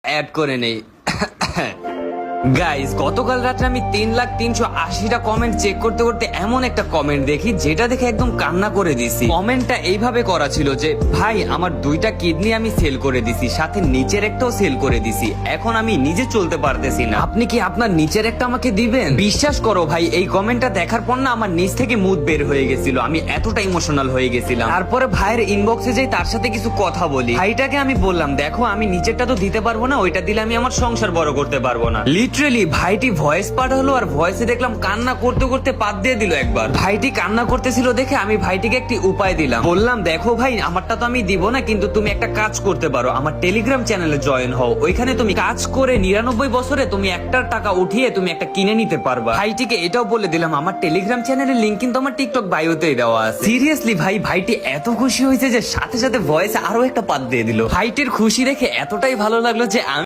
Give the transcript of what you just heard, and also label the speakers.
Speaker 1: Add করে নেই। Guys, গতকাল রাতে আমি 3,380টা কমেন্ট চেক করতে করতে এমন একটা কমেন্ট দেখি যেটা দেখে একদম কান্না করে দিছি। কমেন্টটা এইভাবে করা ছিল যে, ভাই আমার 2টা কিডনি আমি সেল করে দিছি, সাথে নিচের একটাও সেল করে দিছি, এখন আমি নিজে চলতে পারতেছি না, আপনি কি আপনার নিচের একটা আমাকে দিবেন? বিশ্বাস করো ভাই, এই কমেন্টটা দেখার পর না আমার নিচ থেকে মুড বের হয়ে গেছিল, আমি এতটা ইমোশনাল হয়ে গেছিলাম। তারপরে ভাইয়ের ইনবক্সে যাই, তার সাথে কিছু কথা বলি। ভাইটাকে আমি বললাম, দেখো আমি নিচেরটা তো দিতে পারবো না, ওইটা দিলে আমি আমার সংসার বড় করতে পারবো না। লিটারেলি ভাইটি ভয়েস পাঠালো, আর ভয়েসে দেখলাম কান্না করতে করতে পাত দিয়ে দিল একবার। ভাইটি কান্না করতেছিল দেখে আমি ভাইটিকে একটি উপায় দিলাম, বললাম দেখো ভাই আমারটা তো আমি দিব না, কিন্তু তুমি একটা কাজ করতে পারো, আমার টেলিগ্রাম চ্যানেলে জয়েন হও, ওইখানে তুমি কাজ করে 99 বছরে তুমি 1 টাকা উঠিয়ে তুমি একটা কিনে নিতে পারবা। ভাইটিকে এটাও বলে দিলাম আমার টেলিগ্রাম চ্যানেলের লিংক কিন্তু আমার টিকটক বায়োতেই দেওয়া আছে। সিরিয়াসলি ভাই, ভাইটি এত খুশি হয়েছে যে সাথে সাথে ভয়েসে আরো একটা পাত দিয়ে দিল। ভাইটির খুশি দেখে এতটাই ভালো লাগলো যে আমি